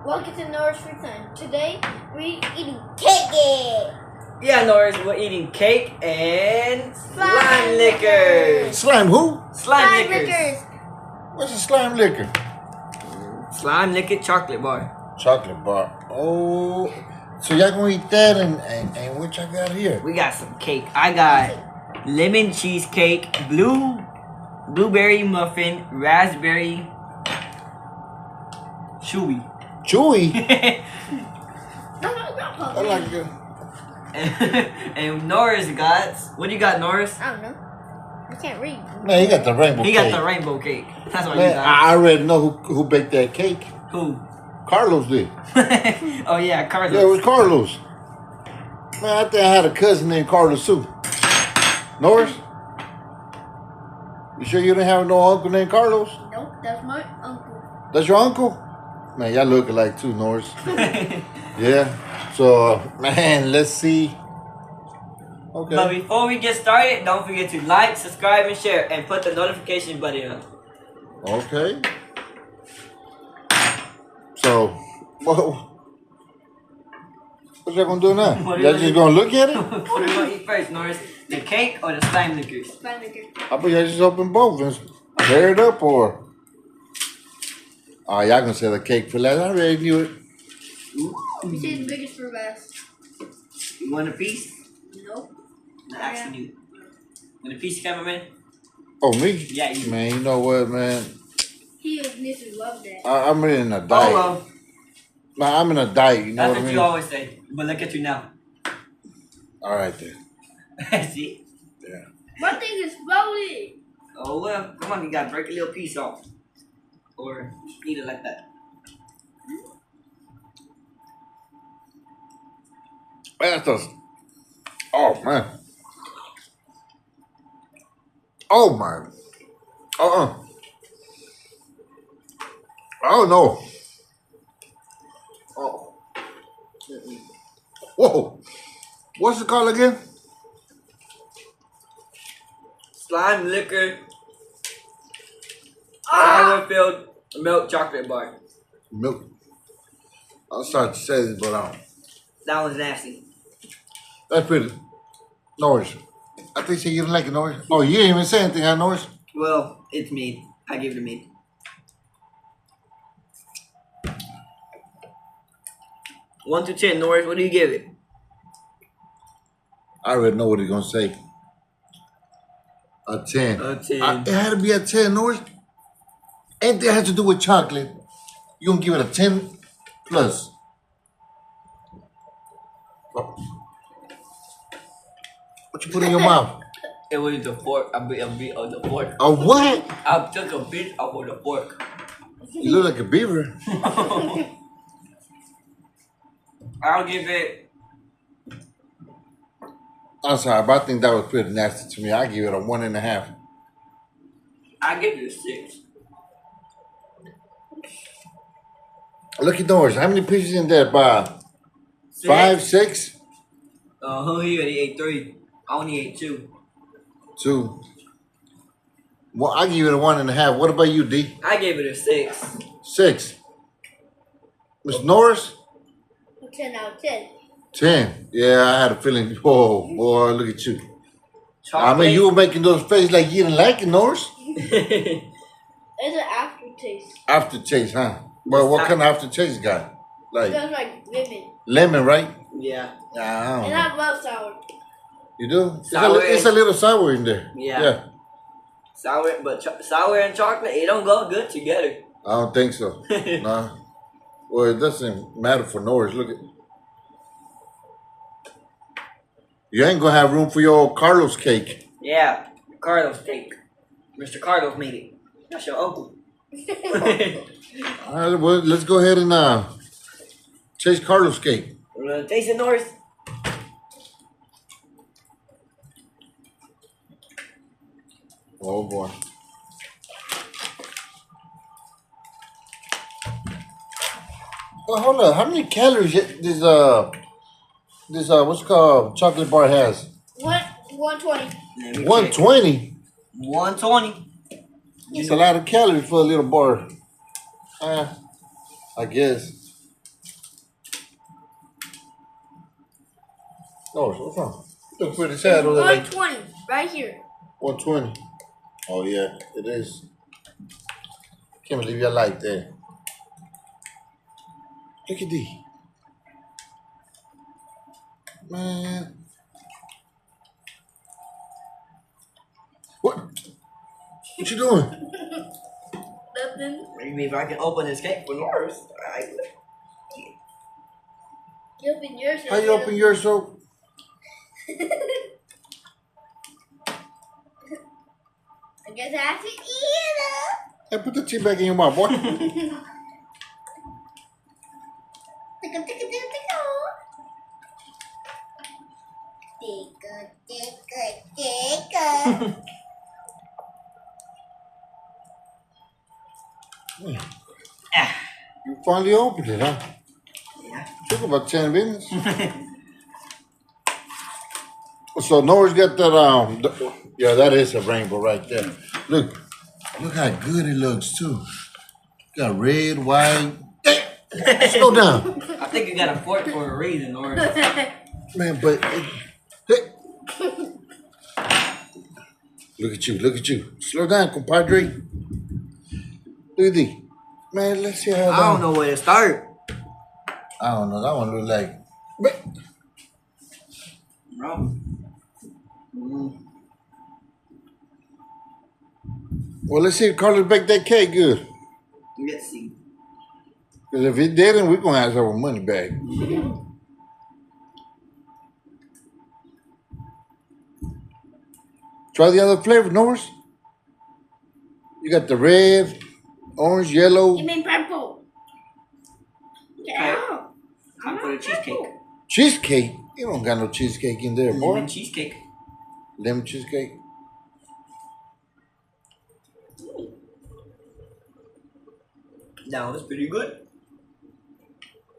Welcome to Norris Free Time. Today we're eating cake. Yeah, Norris, we're eating cake and slime liquors. Slime who? Slime liquors. What's a slime liquor? Slime liquor chocolate bar. Chocolate bar. Oh, so y'all gonna eat that and what y'all got here? We got some cake. I got lemon cheesecake, blueberry muffin, raspberry chewy. Chewy. I I like it. And Norris got, what do you got, Norris? don't know. I can't read. Man, he got the rainbow He cake. got the rainbow cake. That's what Man, you got. I already know who baked that cake. Who? Carlos did. Oh yeah, Carlos. Yeah, it was Carlos. Man, I think I had a cousin named Carlos too. Norris? You sure you didn't have no uncle named Carlos? Nope, that's my uncle. That's your uncle? Man, y'all look alike too, Norris. Yeah. So, man, let's see. Okay. But before we get started, don't forget to like, subscribe, and share, and put the notification button on. Okay. So, what y'all gonna do now? What are Y'all you just gonna gonna look at it? What are you gonna eat first, Norris? The cake or the slime liquors? Slime liquor. I bet y'all just open both and tear it up, or oh, y'all gonna say the cake for last? I already knew it. We saved the biggest for last. You want a piece? Nope. I actually do. Want a piece, cameraman? Oh, me? Yeah, you. Man, you know what, man? He and Nissan love that. I'm in a Oh diet. well, Man, I'm in a diet. You know that's what I what mean? you always say. But look at you now. All right then. See? Yeah. My thing is floating. Oh well, come on, you gotta break a little piece off. Or eat it like that. That's just, oh man. Oh man. Oh no. Oh. Whoa. What's it called again? Slime liquor. Sour filled milk chocolate bar. Milk. I was trying to say this, but That one's nasty. that's pretty. Norris. I think you didn't like it, Norris. Oh, you didn't even say anything, huh, Norris? Well, it's meat. I give it a meat. One to 10, Norris. What do you give it? I already know what he's gonna say. A 10. A 10. It had to be a 10, Norris. Anything that has to do with chocolate, you gonna give it a 10 plus. Oh. What you put in your mouth? It was the fork. A bit of the fork. A what? I took a bit off of the fork. You look like a beaver. I'll give it. I'm sorry, but I think that was pretty nasty to me. I give it a 1.5. I give it a 6. Look at Norris. How many pieces in there, Bob? 5, 6? He already ate 3. I only ate 2. 2. Well, I give it a 1.5. What about you, D? I gave it a 6. 6. Miss Norris? 10 out of 10. 10. Yeah, I had a feeling. Whoa, boy, look at you. Chocolate. I mean, you were making those faces like you didn't like it, Norris. It's an aftertaste. Aftertaste, huh? Well, what kind of aftertaste got? It Like smells like lemon. lemon, right? Yeah. I don't And know. I love sour. You do? Sour. It's a little sour in there. Yeah. Sour, but sour and chocolate, it don't go good together. I don't think so. Nah. Well, it doesn't matter for Norris. Look at. You ain't gonna have room for your old Carlos cake. Yeah, Carlos cake. Mr. Carlos made it. That's your uncle. All right, well, let's go ahead and chase Carlos cake. Taste it, Norris. Oh boy. Well, hold on. How many calories this what's it called chocolate bar has? 120. 120. 120. It's a lot of calories for a little bar. I guess. Norris, what's wrong? You look pretty sad over there. Like 120 right here. 120. Oh, yeah, it is. Can't believe you like that. Look at these. Man. What? What you doing? Nothing. Maybe if I can open this cake for Norris. You open yours. How you open yours so? I guess I have to eat it. Hey, put the tea back in your mouth, boy. You finally opened it, huh? Yeah. Took about 10 minutes. So Norris got that yeah, that is a rainbow right there. Look how good it looks too. Got red, white. Hey, slow down. I think you got a fork for a reason, Norris. Man, but hey. Look at you. Slow down, compadre. Look at these. Man, let's see how I don't know where to start. I don't know. That one look like. Bro. Well, let's see if Carlos baked that cake good. Let's see. Because if it didn't, we're going to ask our money back. Try the other flavor, Norris. You got the red, orange, yellow. You mean purple? Yeah. Time for the cheesecake. Cheesecake? You don't got no cheesecake in there, boy. Lemon cheesecake. Lemon cheesecake. That was pretty good.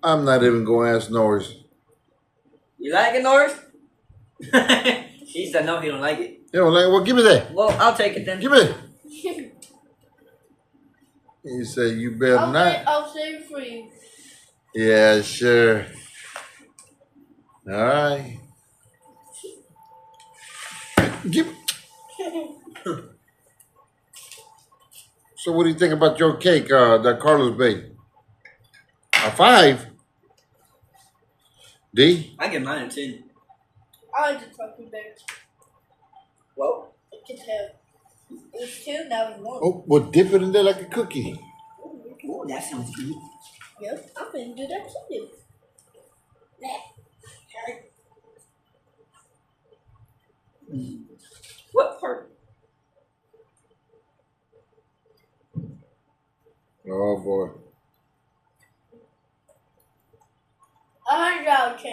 I'm not even going to ask Norris. You like it, Norris? He said no, he don't like it. You know, like, well, give me that. Well, I'll take it then. Give me that. He said, you better not. I'll save it for you. Yeah, sure. All right. Give. So, what do you think about your cake that Carlos baked? A 5? D? I get mine a 10. I like the chocolate bear. Well, I can tell. It was 2, now it's 1. Oh, well, dip it in there like a cookie. oh, that sounds good. Yep, I'm gonna do that too. What part? Oh, boy. 100 out of 10.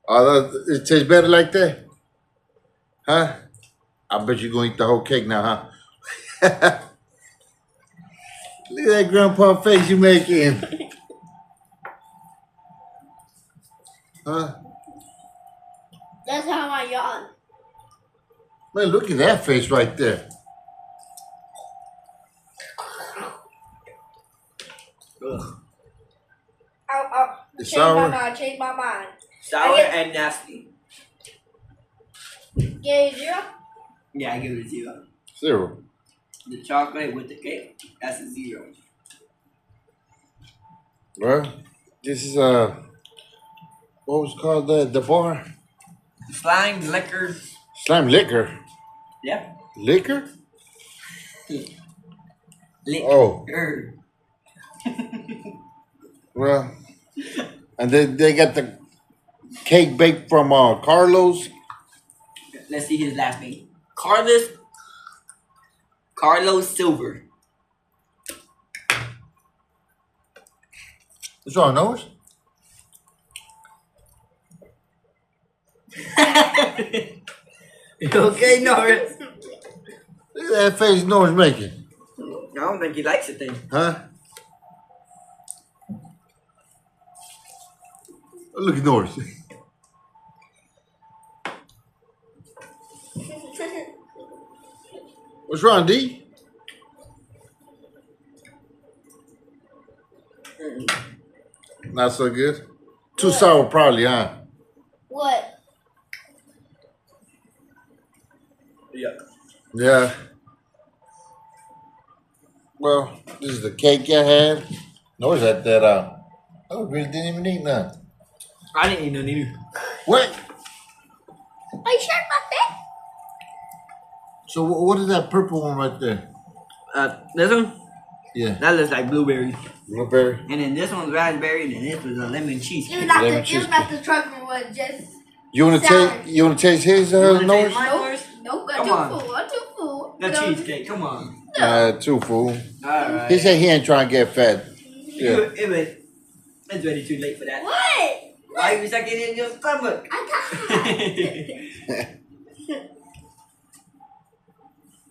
Oh, it tastes better like that? Huh? I bet you're going to eat the whole cake now, huh? Look at that grandpa face you making. Huh? That's how I yawn. Man, look at that face right there. Ugh. Ow. It's Change sour. Change my mind. Sour I get- and nasty. Yeah, 0? Yeah, I give it a 0. 0. The chocolate with the cake, that's a 0. Well, this is what was it called the bar? Slime, liquor. Slime liquor. Yeah. Liquor? Liquor. Oh. Well, and then they got the cake baked from Carlos. Let's see his last name. Carlos Silver. What's wrong, Norris? You okay, Norris? Look at that face Norris making. I don't think he likes it then. Huh? Oh, look at Norris. What's wrong, D? Not so good. Too sour, probably, huh? What? Yeah. Well, this is the cake I had. No, is that I really didn't even eat none. I didn't eat none either. What? Are you sure about that? So what is that purple one right there? This one, Yeah. that looks like blueberry. Blueberry. And then this one's raspberry, and then this was a lemon cheesecake. It was not Lemon the, it was cheesecake. not the trucker one, just You wanna Sour. taste? You wanna taste his You wanna Norris? taste mine? Yours? nope, Come I'm on. too full. I'm too full. The No. cheesecake, come on. Too fool. Alright. He said he ain't trying to get fat. Yeah. It's already too late for that. What? Why you sucking it in your stomach? I got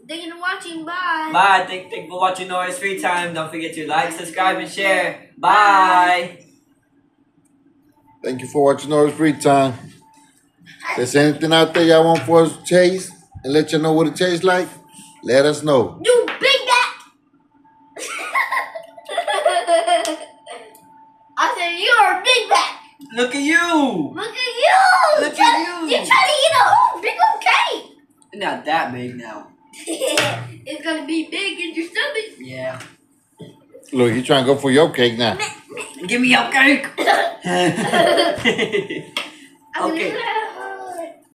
Thank you for watching. Bye. Bye. Thank you for watching Nora's Free Time. Don't forget to like, subscribe, and share. Bye. Thank you for watching Norris Free Time. If there's anything out there y'all want for us to taste and let you know what it tastes like, let us know. You big back. I said you're a big back. Look at you. Look at you. Look at you. You're trying to eat a whole big old cake. Not that big now. It's gonna be big in your stomach. Yeah. Look, he trying to go for your cake now. Give me your cake. I'm Okay. gonna